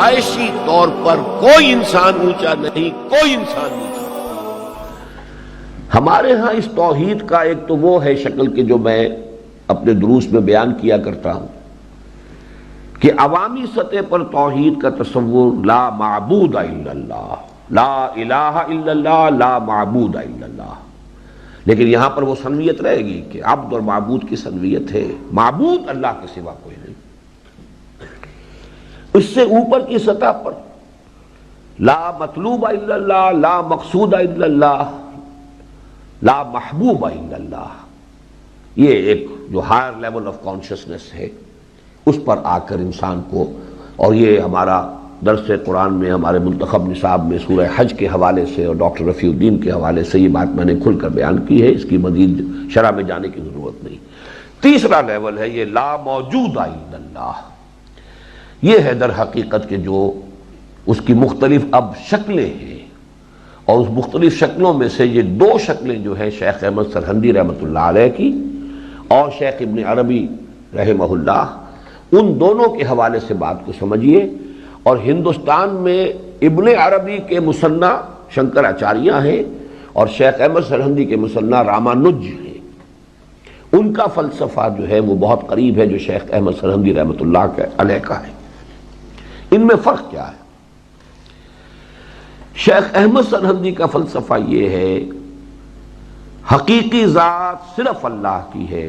پیدائشی طور پر کوئی انسان اونچا نہیں، کوئی انسان نیچا۔ ہمارے ہاں اس توحید کا ایک تو وہ ہے شکل کہ جو میں اپنے دروس میں بیان کیا کرتا ہوں کہ عوامی سطح پر توحید کا تصور لا معبود الا اللہ، لا الہ الا اللہ، لا معبود الا اللہ، لیکن یہاں پر وہ سنویت رہے گی کہ عبد اور معبود کی سنویت ہے، معبود اللہ کے سوا کوئی نہیں۔ اس سے اوپر کی سطح پر لا مطلوب الا اللہ، لا مقصود الا اللہ، لا محبوب الا اللہ، یہ ایک جو ہائر لیول آف کانشسنس ہے اس پر آ کر انسان کو، اور یہ ہمارا درس قرآن میں ہمارے منتخب نصاب میں سورہ حج کے حوالے سے اور ڈاکٹر رفیع الدین کے حوالے سے یہ بات میں نے کھل کر بیان کی ہے، اس کی مزید شرح میں جانے کی ضرورت نہیں۔ تیسرا لیول ہے یہ لا موجود الا اللہ، یہ ہے در حقیقت کہ جو اس کی مختلف اب شکلیں ہیں، اور اس مختلف شکلوں میں سے یہ دو شکلیں جو ہیں شیخ احمد سرہندی رحمۃ اللہ علیہ کی اور شیخ ابن عربی رحمہ اللہ، ان دونوں کے حوالے سے بات کو سمجھیے۔ اور ہندوستان میں ابن عربی کے مصنع شنکر آچاریہ ہیں اور شیخ احمد سرہندی کے مصنع رامانج ہیں، ان کا فلسفہ جو ہے وہ بہت قریب ہے جو شیخ احمد سرہندی رحمۃ اللہ علیہ کا ہے۔ ان میں فرق کیا ہے؟ شیخ احمد سرہندی کا فلسفہ یہ ہے حقیقی ذات صرف اللہ کی ہے،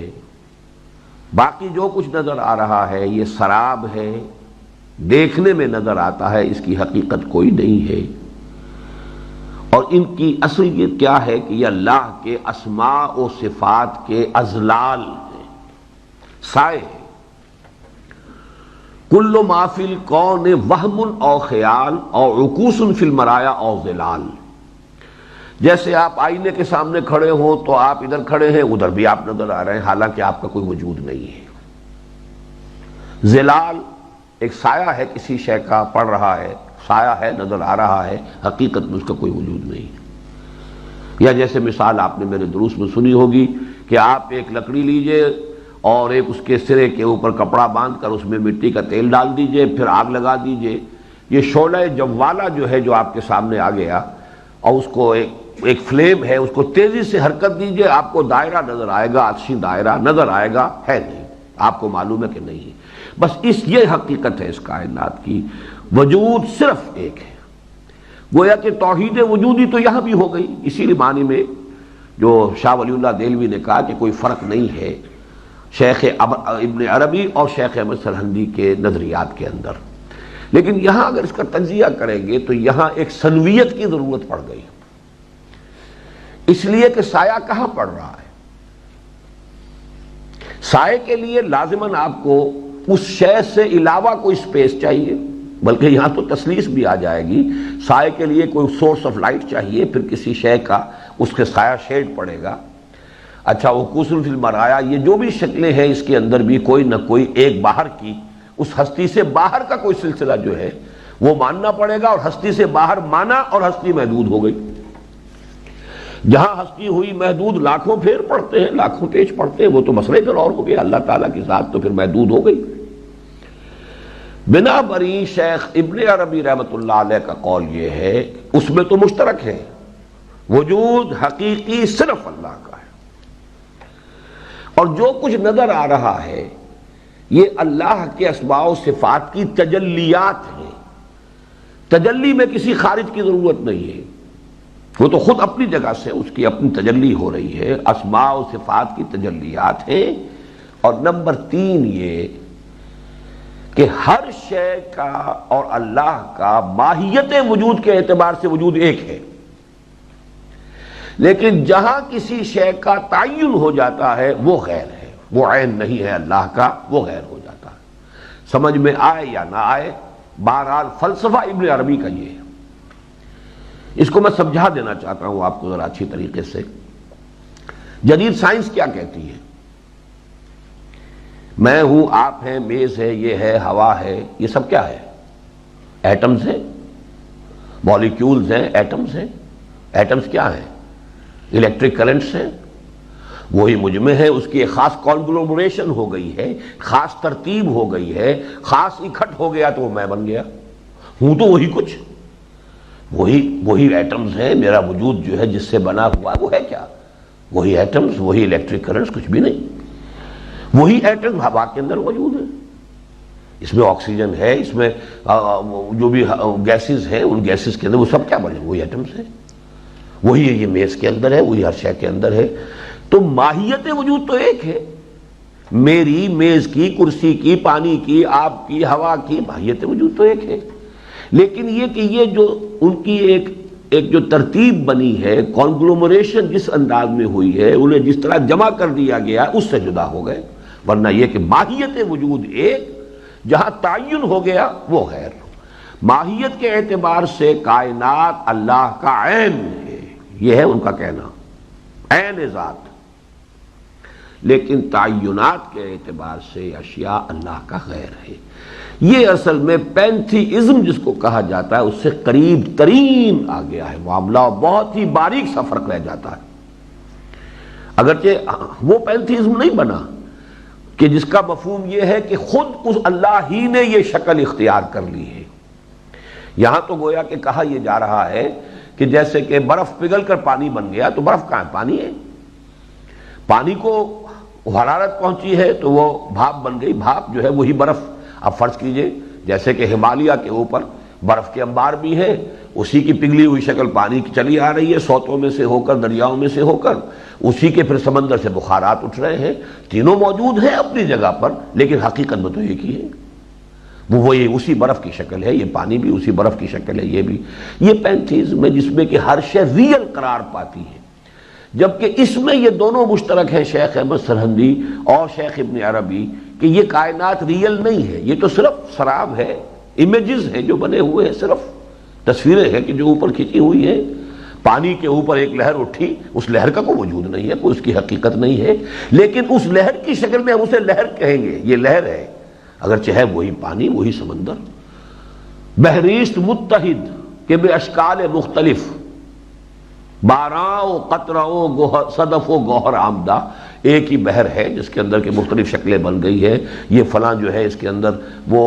باقی جو کچھ نظر آ رہا ہے یہ سراب ہے، دیکھنے میں نظر آتا ہے، اس کی حقیقت کوئی نہیں ہے۔ اور ان کی اصلیت کیا ہے کہ یہ اللہ کے اسماء و صفات کے اضلال ہیں، سائے ہیں۔ کل ما فی الکون وہم او خیال او عکوس فی المرایا او ظلال، جیسے آپ آئینے کے سامنے کھڑے ہوں تو آپ ادھر کھڑے ہیں، ادھر بھی آپ نظر آ رہے ہیں، حالانکہ آپ کا کوئی وجود نہیں ہے۔ ظلال ایک سایہ ہے کسی شے کا، پڑ رہا ہے، سایہ ہے، نظر آ رہا ہے، حقیقت میں اس کا کوئی وجود نہیں ہے۔ یا جیسے مثال آپ نے میرے دروس میں سنی ہوگی کہ آپ ایک لکڑی لیجئے اور ایک اس کے سرے کے اوپر کپڑا باندھ کر اس میں مٹی کا تیل ڈال دیجئے، پھر آگ لگا دیجئے۔ یہ شعلہ جوالا جو ہے جو آپ کے سامنے آ گیا، اور اس کو ایک فلیم ہے، اس کو تیزی سے حرکت دیجئے، آپ کو دائرہ نظر آئے گا، آتشی دائرہ نظر آئے گا، ہے نہیں، آپ کو معلوم ہے کہ نہیں ہے۔ بس یہ حقیقت ہے اس کائنات کی، وجود صرف ایک ہے۔ گویا کہ توحید وجودی تو یہاں بھی ہو گئی، اسی لیے معنی میں جو شاہ ولی اللہ دہلوی نے کہا کہ کوئی فرق نہیں ہے شیخ ابن عربی اور شیخ احمد سرہندی کے نظریات کے اندر، لیکن یہاں اگر اس کا تجزیہ کریں گے تو یہاں ایک سنویت کی ضرورت پڑ گئی، اس لیے کہ سایہ کہاں پڑ رہا ہے۔ سائے کے لیے لازماً آپ کو اس شے سے علاوہ کوئی سپیس چاہیے، بلکہ یہاں تو تسلیس بھی آ جائے گی، سائے کے لیے کوئی سورس آف لائٹ چاہیے، پھر کسی شے کا اس کے سایہ شیڈ پڑے گا۔ اچھا وقوس فی المرایا، یہ جو بھی شکلیں ہیں اس کے اندر بھی کوئی نہ کوئی ایک باہر کی، اس ہستی سے باہر کا کوئی سلسلہ جو ہے وہ ماننا پڑے گا، اور ہستی سے باہر مانا اور ہستی محدود ہو گئی۔ جہاں ہستی ہوئی محدود، لاکھوں پھیر پڑتے ہیں، لاکھوں پیج پڑتے ہیں، وہ تو مسئلے پھر اور ہو گیا، اللہ تعالیٰ کی ذات تو پھر محدود ہو گئی۔ بنا بری شیخ ابن عربی رحمۃ اللہ علیہ کا قول یہ ہے، اس میں تو مشترک ہے، وجود حقیقی صرف اللہ کا ہے، اور جو کچھ نظر آ رہا ہے یہ اللہ کے اسماء و صفات کی تجلیات ہیں۔ تجلی میں کسی خارج کی ضرورت نہیں ہے، وہ تو خود اپنی جگہ سے اس کی اپنی تجلی ہو رہی ہے، اسماء و صفات کی تجلیات ہیں۔ اور نمبر 3 یہ کہ ہر شے کا اور اللہ کا ماہیت وجود کے اعتبار سے وجود ایک ہے، لیکن جہاں کسی شے کا تعین ہو جاتا ہے وہ غیر ہے، وہ عین نہیں ہے اللہ کا، وہ غیر ہو جاتا ہے۔ سمجھ میں آئے یا نہ آئے، بہرحال فلسفہ ابن عربی کا یہ ہے۔ اس کو میں سمجھا دینا چاہتا ہوں آپ کو ذرا اچھی طریقے سے۔ جدید سائنس کیا کہتی ہے؟ میں ہوں، آپ ہیں، میز ہے، یہ ہے، ہوا ہے، یہ سب کیا ہے؟ ایٹمز ہیں، مالیکیولز ہیں، ایٹمز ہیں۔ ایٹمز کیا ہیں؟ الیکٹرک کرنٹس ہیں، وہی مجھ میں ہے، اس کی ایک خاص کانگلومریشن ہو گئی ہے، خاص ترتیب ہو گئی ہے، خاص اکٹھ ہو گیا تو وہ میں بن گیا۔ ہوں تو وہی کچھ، وہی ایٹمز ہیں. میرا وجود جو ہے جس سے بنا ہوا وہ ہے کیا؟ وہی ایٹمز، وہی الیکٹرک کرنٹس، کچھ بھی نہیں. وہی ایٹم ہوا کے اندر موجود ہے. اس میں آکسیجن ہے، اس میں جو بھی گیسز ہیں ان گیسز کے اندر وہ سب کیا بنے؟ وہی ایٹمز ہیں. وہی ہے یہ میز کے اندر ہے، وہی ہر شے کے اندر ہے. تو ماہیت وجود تو ایک ہے. میری، میز کی، کرسی کی، پانی کی، آپ کی، ہوا کی ماہیت وجود تو ایک ہے. لیکن یہ کہ یہ جو ان کی ایک جو ترتیب بنی ہے، کانگلومریشن جس انداز میں ہوئی ہے، انہیں جس طرح جمع کر دیا گیا اس سے جدا ہو گئے. ورنہ یہ کہ ماہیت وجود ایک، جہاں تعین ہو گیا وہ غیر. ماہیت کے اعتبار سے کائنات اللہ کا عین ہے، یہ ہے ان کا کہنا، عین ذات. لیکن تعینات کے اعتبار سے اشیاء اللہ کا غیر ہے. یہ اصل میں پینتھیزم جس کو کہا جاتا ہے اس سے قریب ترین آ گیا ہے معاملہ، اور بہت ہی باریک سا فرق رہ جاتا ہے. اگرچہ وہ پینتھیزم نہیں بنا کہ جس کا مفہوم یہ ہے کہ خود اس اللہ ہی نے یہ شکل اختیار کر لی ہے. یہاں تو گویا کہ کہا یہ جا رہا ہے کہ جیسے کہ برف پگھل کر پانی بن گیا، تو برف کہاں ہے؟ پانی ہے. پانی کو حرارت پہنچی ہے تو وہ بھاپ بن گئی. بھاپ جو ہے وہی برف. اب فرض کیجئے جیسے کہ ہمالیہ کے اوپر برف کے انبار بھی ہیں، اسی کی پگھلی ہوئی شکل پانی کی چلی آ رہی ہے، سوتوں میں سے ہو کر، دریاؤں میں سے ہو کر، اسی کے پھر سمندر سے بخارات اٹھ رہے ہیں. تینوں موجود ہیں اپنی جگہ پر، لیکن حقیقت میں تو ایک ہی ہے. وہی اسی برف کی شکل ہے، یہ پانی بھی اسی برف کی شکل ہے. یہ بھی یہ پینتھیزم ہے جس میں کہ ہر شے ریئل قرار پاتی ہے. جبکہ اس میں یہ دونوں مشترک ہیں، شیخ احمد سرہندی اور شیخ ابن عربی، کہ یہ کائنات ریئل نہیں ہے، یہ تو صرف سراب ہے، امیجز ہیں جو بنے ہوئے ہیں، صرف تصویریں ہیں کہ جو اوپر کھینچی ہوئی ہیں. پانی کے اوپر ایک لہر اٹھی، اس لہر کا کوئی وجود نہیں ہے، کوئی اس کی حقیقت نہیں ہے، لیکن اس لہر کی شکل میں ہم اسے لہر کہیں گے. یہ لہر ہے، اگرچہ ہے وہی پانی، وہی سمندر. بحریست متحد کہ بے اشکال مختلف، باراں و قطرہ و صدف و گوہر آمدہ. ایک ہی بحر ہے جس کے اندر کے مختلف شکلیں بن گئی ہے. یہ فلاں جو ہے اس کے اندر وہ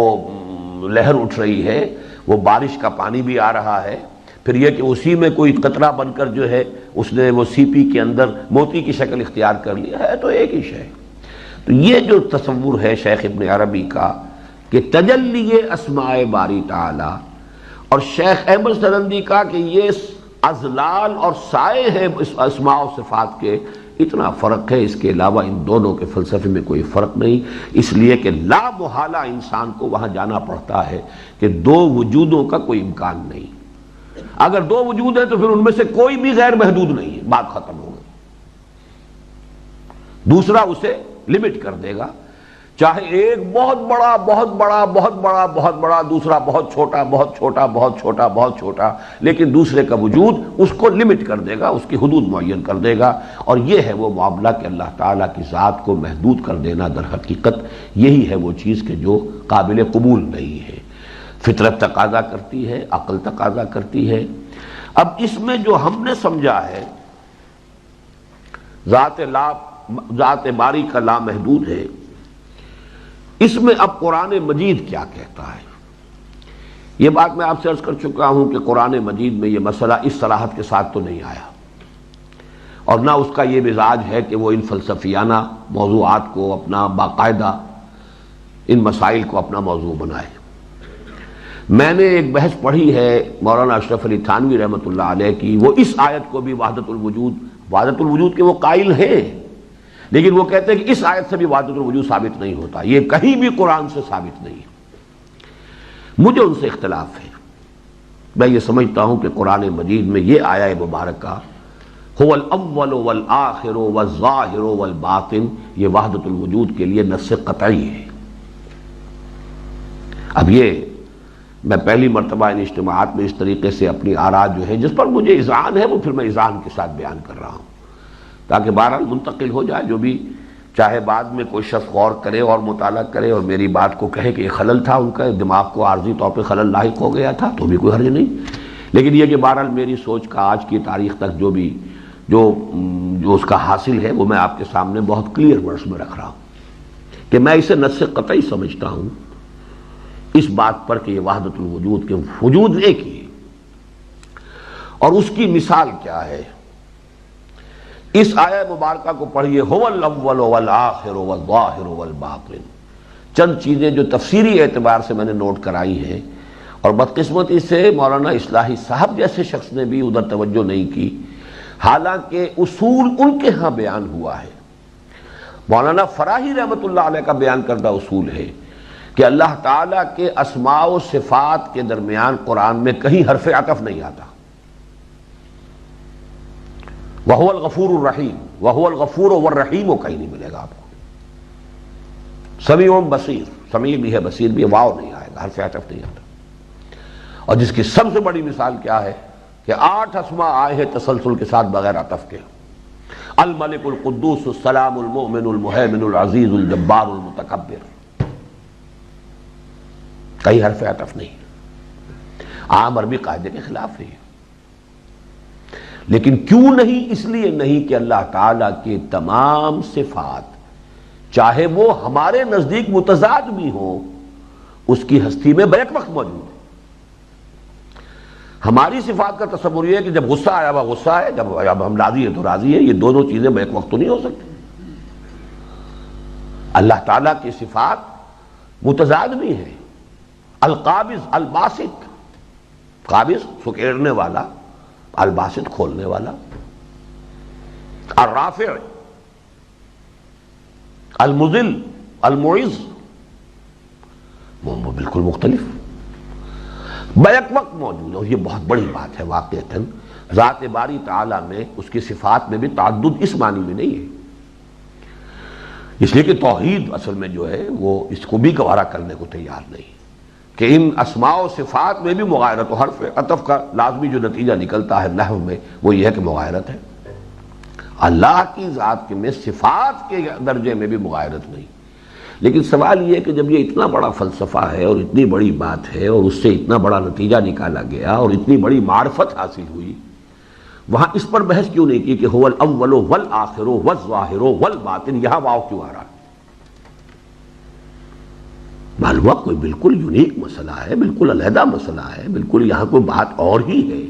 لہر اٹھ رہی ہے، وہ بارش کا پانی بھی آ رہا ہے. پھر یہ کہ اسی میں کوئی قطرہ بن کر جو ہے اس نے وہ سی پی کے اندر موتی کی شکل اختیار کر لی ہے، تو ایک ہی شے. تو یہ جو تصور ہے شیخ ابن عربی کا کہ تجلی اسماء باری تعالی، اور شیخ احمد سرہندی کا کہ یہ اضلال اور سائے ہیں اس اسماء و صفات کے، اتنا فرق ہے. اس کے علاوہ ان دونوں کے فلسفے میں کوئی فرق نہیں، اس لیے کہ لا محالہ انسان کو وہاں جانا پڑتا ہے کہ دو وجودوں کا کوئی امکان نہیں. اگر دو وجود ہیں تو پھر ان میں سے کوئی بھی غیر محدود نہیں ہے، بات ختم ہو گئی. دوسرا اسے لمٹ کر دے گا، چاہے ایک بہت بڑا بہت بڑا بہت بڑا بہت بڑا، دوسرا بہت چھوٹا بہت چھوٹا بہت چھوٹا بہت چھوٹا، لیکن دوسرے کا وجود اس کو لمٹ کر دے گا، اس کی حدود معین کر دے گا. اور یہ ہے وہ معاملہ کہ اللہ تعالیٰ کی ذات کو محدود کر دینا در حقیقت یہی ہے وہ چیز کہ جو قابل قبول نہیں ہے. فطرت تقاضا کرتی ہے، عقل تقاضا کرتی ہے. اب اس میں جو ہم نے سمجھا ہے ذات باری کا لامحدود ہے، اس میں اب قرآن مجید کیا کہتا ہے؟ یہ بات میں آپ سے عرض کر چکا ہوں کہ قرآن مجید میں یہ مسئلہ اس صراحت کے ساتھ تو نہیں آیا، اور نہ اس کا یہ مزاج ہے کہ وہ ان فلسفیانہ موضوعات کو اپنا باقاعدہ ان مسائل کو اپنا موضوع بنائے. میں نے ایک بحث پڑھی ہے مولانا اشرف علی تھانوی رحمۃ اللہ علیہ کی، وہ اس آیت کو بھی وحدت الوجود کے وہ قائل ہیں، لیکن وہ کہتے ہیں کہ اس آیت سے بھی وحدت الوجود ثابت نہیں ہوتا، یہ کہیں بھی قرآن سے ثابت نہیں ہے. مجھے ان سے اختلاف ہے. میں یہ سمجھتا ہوں کہ قرآن مجید میں یہ آیہ مبارکہ هو الاول والآخر والظاہر والباطن، یہ وحدت الوجود کے لیے نص قطعی ہے. اب یہ میں پہلی مرتبہ ان اجتماعات میں اس طریقے سے اپنی آراء جو ہے جس پر مجھے اذعان ہے وہ پھر میں اذعان کے ساتھ بیان کر رہا ہوں، تاکہ بہرحال منتقل ہو جائے. جو بھی چاہے بعد میں کوئی شخص غور کرے اور مطالعہ کرے اور میری بات کو کہے کہ یہ خلل تھا، ان کا دماغ کو عارضی طور پہ خلل لاحق ہو گیا تھا، تو بھی کوئی حرج نہیں. لیکن یہ کہ بہرحال میری سوچ کا آج کی تاریخ تک جو اس کا حاصل ہے وہ میں آپ کے سامنے بہت کلیئر ورڈز میں رکھ رہا ہوں کہ میں اسے نص قطعی سمجھتا ہوں اس بات پر کہ یہ وحدت الوجود کے وجود ایک ہی ہے. اور اس کی مثال کیا ہے؟ اس آیہ مبارکہ کو پڑھیے، هو الاول والآخر والظاہر والباطن. چند چیزیں جو تفسیری اعتبار سے میں نے نوٹ کرائی ہیں، اور بدقسمتی سے مولانا اصلاحی صاحب جیسے شخص نے بھی ادھر توجہ نہیں کی، حالانکہ اصول ان کے ہاں بیان ہوا ہے. مولانا فراہی رحمۃ اللہ علیہ کا بیان کردہ اصول ہے کہ اللہ تعالیٰ کے اسماء و صفات کے درمیان قرآن میں کہیں حرف عطف نہیں آتا. وَهُوَ الْغَفُورُ الرَّحِيمُ، وَهُوَ الْغَفُورُ وَالرَّحِيمُ کہیں نہیں ملے گا آپ کو. سمیع بصیر، سمیع بھی ہے بصیر بھی ہے، واو نہیں آئے گا، حرف عطف نہیں آتا. اور جس کی سب سے بڑی مثال کیا ہے کہ 8 اسماء آئے ہیں تسلسل کے ساتھ بغیر عطف کے: الملک القدوس السلام المؤمن المہیمن العزیز الجبار المتکبر. کہیں حرف عطف نہیں. عام عربی قاعدے کے خلاف ہے. لیکن کیوں نہیں؟ اس لیے نہیں کہ اللہ تعالیٰ کے تمام صفات چاہے وہ ہمارے نزدیک متضاد بھی ہوں، اس کی ہستی میں بیک وقت موجود ہے. ہماری صفات کا تصور یہ ہے کہ جب غصہ آیا ہوا غصہ ہے، جب ہم راضی ہیں تو راضی ہے. یہ دونوں چیزیں بیک وقت تو نہیں ہو سکتی. اللہ تعالیٰ کی صفات متضاد بھی ہیں. القابض الباسط، قابض سکیڑنے والا، الباسط کھولنے والا. الرافع المذل المعز، وہ بالکل مختلف بیک وقت موجود ہے. اور یہ بہت بڑی بات ہے واقعتاً. ذات باری تعالیٰ میں اس کی صفات میں بھی تعدد اس معنی میں نہیں ہے، اس لیے کہ توحید اصل میں جو ہے وہ اس کو بھی گوارا کرنے کو تیار نہیں کہ ان اسماء و صفات میں بھی مغایرت. و حرف عطف کا لازمی جو نتیجہ نکلتا ہے نحو میں وہ یہ ہے کہ مغایرت ہے. اللہ کی ذات میں صفات کے درجے میں بھی مغایرت نہیں. لیکن سوال یہ ہے کہ جب یہ اتنا بڑا فلسفہ ہے اور اتنی بڑی بات ہے اور اس سے اتنا بڑا نتیجہ نکالا گیا اور اتنی بڑی معرفت حاصل ہوئی، وہاں اس پر بحث کیوں نہیں کی کہ هو الاول والآخر والظاہر والباطن؟ یہاں واو کیوں آ رہا ہے؟ معلوم کوئی بالکل یونیک مسئلہ ہے، بالکل علیحدہ مسئلہ ہے، بالکل یہاں کوئی بات اور ہی ہے،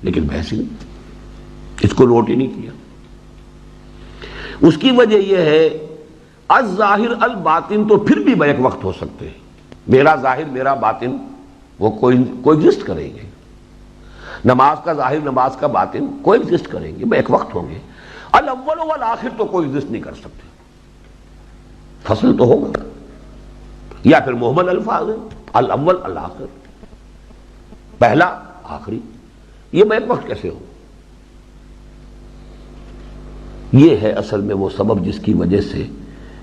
لیکن بحث ہی نہیں، اس کو نوٹ ہی نہیں کیا. اس کی وجہ یہ ہے الظاہر الباطن تو پھر بھی بیک وقت ہو سکتے ہیں. میرا ظاہر میرا باطن وہ کوئی ایگزسٹ کریں گے. نماز کا ظاہر نماز کا باطن کوئی ایگزسٹ کریں گے، بیک وقت ہوں گے. الاول والآخر تو کوئی ایگزسٹ نہیں کر سکتے. فصل تو ہوگا، یا پھر محمل الفاظ ہیں الاول الاخر، پہلا آخری. یہ بیک وقت کیسے ہو؟ یہ ہے اصل میں وہ سبب جس کی وجہ سے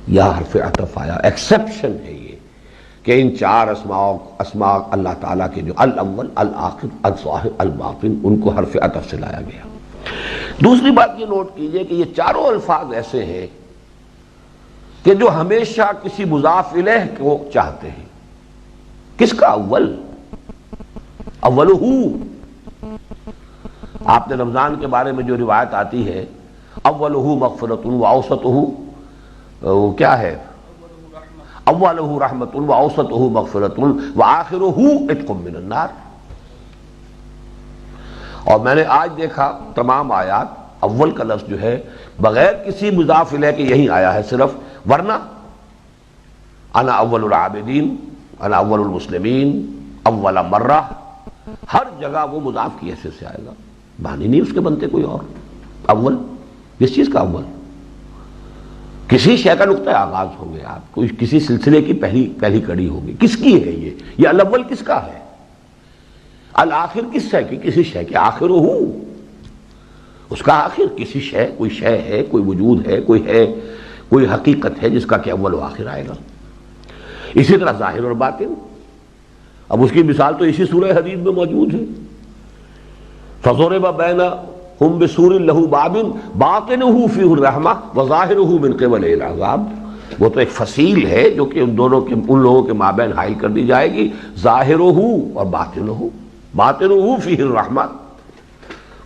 یا حرف عطف آیا. ایکسیپشن ہے یہ کہ ان 4 اسماء اللہ تعالیٰ کے جو الاول الآخر الظاہر الباطن ان کو حرف عطف سے لایا گیا. دوسری بات یہ نوٹ کیجئے کہ یہ چاروں الفاظ ایسے ہیں کہ جو ہمیشہ کسی مضاف الیہ کو چاہتے ہیں. کس کا؟ اول، اولہ. آپ نے رمضان کے بارے میں جو روایت آتی ہے اولہ مغفرۃ واوسطہ کیا ہے؟ اولہ رحمۃ واوسطہ مغفرۃ وآخرہ عتق من النار. اور میں نے آج دیکھا تمام آیات اول کا لفظ جو ہے بغیر کسی مضاف الیہ کے یہی آیا ہے صرف، ورنہ انا اول العابدین، انا اول المسلمین، اول مرہ، ہر جگہ وہ مضاف کی حیثیت سے آئے گا. بانی نہیں اس کے بنتے کوئی اور. اول کس چیز کا؟ اول کسی شے کا نقطہ آغاز ہوں گے آپ، کوئی کسی سلسلے کی پہلی کڑی ہوگی. کس کی ہے یہ الاول کس کا ہے؟ الآخر کس شے کی؟ کسی شے کے آخر ہو، اس کا آخر کسی شے، کوئی شے ہے، کوئی وجود ہے، کوئی حقیقت ہے جس کا کہ اول و آخر آئے گا. اسی طرح ظاہر اور باطن. اب اس کی مثال تو اسی سورہ حدید میں موجود ہے. فَضُرِبَ بَيْنَهُمْ بِسُورٍ لَهُ بَابٌ بَاطِنُهُ فِيهِ الرَّحْمَةُ وَظَاهِرُهُ مِنْ قِبَلِهِ الْعَذَابُ. وہ تو ایک فصیل ہے جو کہ ان لوگوں کے مابین حائل کر دی جائے گی. ظاہرُهُ اور باطنُهُ فِيهِ الرَّحْمَةُ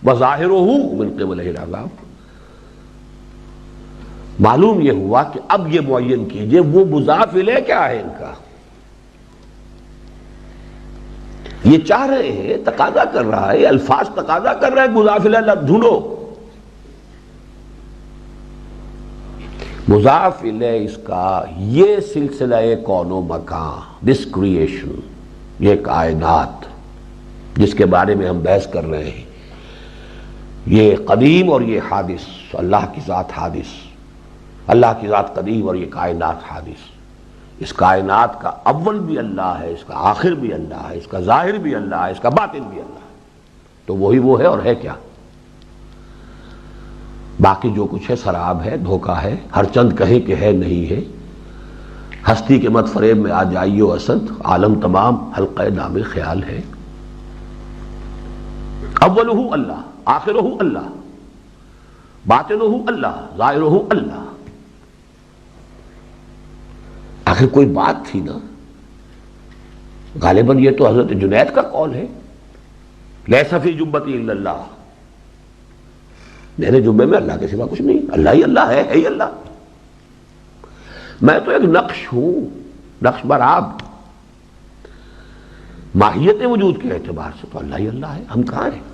وَظَاهِرُهُ مِنْ قِبَلِهِ الْعَذَابُ. معلوم یہ ہوا کہ اب یہ معین کیجئے وہ مضاف الیہ کیا ہے ان کا. یہ چاہ رہے ہیں، تقاضا کر رہا ہے، الفاظ تقاضا کر رہے ہیں مضاف الیہ ڈھونڈو. مضاف الیہ اس کا یہ سلسلہ کون و مکان، دس کریشن، یہ کائنات جس کے بارے میں ہم بحث کر رہے ہیں، یہ قدیم اور یہ حادث. اللہ کی ذات حادث، اللہ کی ذات قدیم اور یہ کائنات حادث. اس کائنات کا اول بھی اللہ ہے، اس کا آخر بھی اللہ ہے، اس کا ظاہر بھی اللہ ہے، اس کا باطن بھی اللہ ہے. تو وہی وہ ہے اور ہے کیا؟ باقی جو کچھ ہے سراب ہے، دھوکہ ہے. ہر چند کہے کہ ہے نہیں ہے. ہستی کے مت فریب میں آ جائیو اسد، عالم تمام حلقہ دام خیال ہے. اولہ اللہ، آخرہ اللہ، باطنہ اللہ، ظاہرہ اللہ. آخر کوئی بات تھی نا. غالباً یہ تو حضرت جنید کا قول ہے، لیس فی جبتی الا اللہ، میرے جبے میں اللہ کے سوا کچھ نہیں، اللہ ہی اللہ ہے ہی اللہ. میں تو ایک نقش ہوں، نقش برآب. ماہیت وجود کے اعتبار سے تو اللہ ہی اللہ ہے، ہم کہاں ہیں؟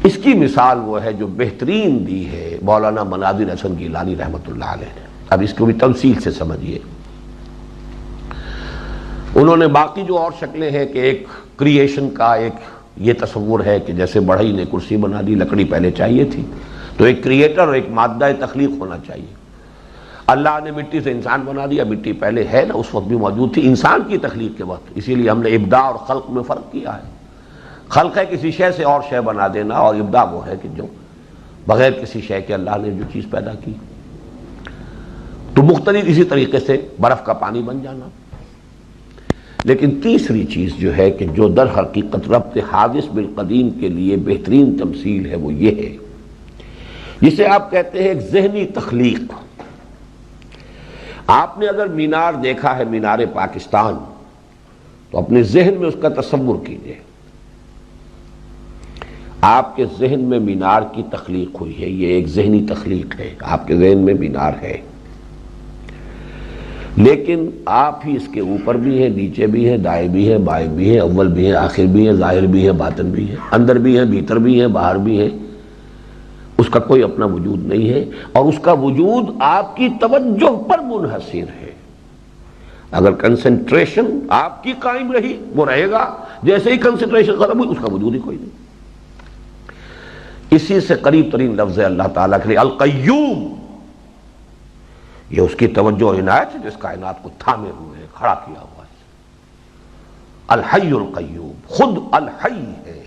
اس کی مثال وہ ہے جو بہترین دی ہے مولانا مناظر حسن گیلانی رحمۃ اللہ علیہ نے. اب اس کو بھی تفصیل سے سمجھیے. انہوں نے باقی جو اور شکلیں ہیں کہ ایک کریشن کا ایک یہ تصور ہے کہ جیسے بڑھئی نے کرسی بنا دی، لکڑی پہلے چاہیے تھی، تو ایک کریٹر اور ایک مادہ تخلیق ہونا چاہیے. اللہ نے مٹی سے انسان بنا دیا، مٹی پہلے ہے نا، اس وقت بھی موجود تھی انسان کی تخلیق کے وقت. اسی لیے ہم نے ابداع اور خلق میں فرق کیا ہے. خلق ہے کسی شے سے اور شے بنا دینا، اور ابداع وہ ہے کہ جو بغیر کسی شے کے اللہ نے جو چیز پیدا کی. تو مختلف اسی طریقے سے برف کا پانی بن جانا. لیکن تیسری چیز جو ہے کہ جو در حقیقت ربط حادث بالقدیم کے لیے بہترین تمثیل ہے وہ یہ ہے، جسے آپ کہتے ہیں ایک ذہنی تخلیق. آپ نے اگر مینار دیکھا ہے، مینار پاکستان، تو اپنے ذہن میں اس کا تصور کیجئے. آپ کے ذہن میں مینار کی تخلیق ہوئی ہے، یہ ایک ذہنی تخلیق ہے. آپ کے ذہن میں مینار ہے، لیکن آپ ہی اس کے اوپر بھی ہیں، نیچے بھی ہیں، دائیں بھی ہیں، بائیں بھی ہیں، اول بھی ہیں، آخر بھی ہیں، ظاہر بھی ہیں، باطن بھی ہیں، اندر بھی ہیں، بھیتر بھی ہیں، باہر بھی ہیں. اس کا کوئی اپنا وجود نہیں ہے، اور اس کا وجود آپ کی توجہ پر منحصر ہے. اگر کنسنٹریشن آپ کی قائم رہی وہ رہے گا، جیسے ہی کنسنٹریشن ختم ہوئی اس کا وجود ہی کوئی نہیں. اسی سے قریب ترین لفظ ہے اللہ تعالیٰ کے لیے القیوم. یہ اس کی توجہ اور عنایت ہے جو اس کائنات کو تھامے ہوئے ہے، کھڑا کیا ہوا ہے. الحی القیوم، خود الحی ہے،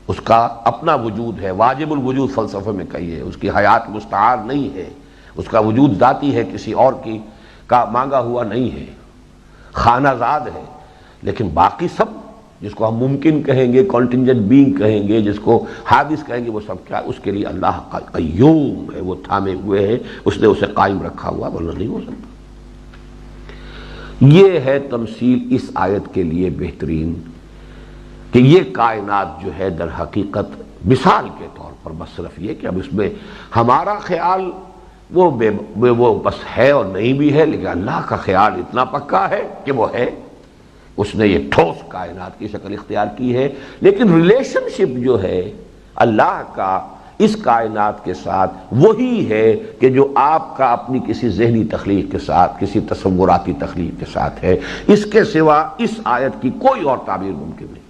اس کا اپنا وجود ہے. واجب الوجود فلسفے میں کہیے، اس کی حیات مستعار نہیں ہے، اس کا وجود ذاتی ہے، کسی اور کی کا مانگا ہوا نہیں ہے، خانہ زاد ہے. لیکن باقی سب جس کو ہم ممکن کہیں گے، کانٹینجنٹ بینگ کہیں گے، جس کو حادث کہیں گے، وہ سب کیا؟ اس کے لیے اللہ قیوم ہے، وہ تھامے ہوئے ہے، اس نے اسے قائم رکھا ہوا، ورنہ نہیں ہو سکتا. یہ ہے تمثیل اس آیت کے لیے بہترین، کہ یہ کائنات جو ہے در حقیقت مثال کے طور پر بس صرف یہ کہ اب اس میں ہمارا خیال وہ بس ہے اور نہیں بھی ہے، لیکن اللہ کا خیال اتنا پکا ہے کہ وہ ہے. اس نے یہ ٹھوس کائنات کی شکل اختیار کی ہے. لیکن ریلیشن شپ جو ہے اللہ کا اس کائنات کے ساتھ وہی ہے کہ جو آپ کا اپنی کسی ذہنی تخلیق کے ساتھ، کسی تصوراتی تخلیق کے ساتھ ہے. اس کے سوا اس آیت کی کوئی اور تعبیر ممکن نہیں.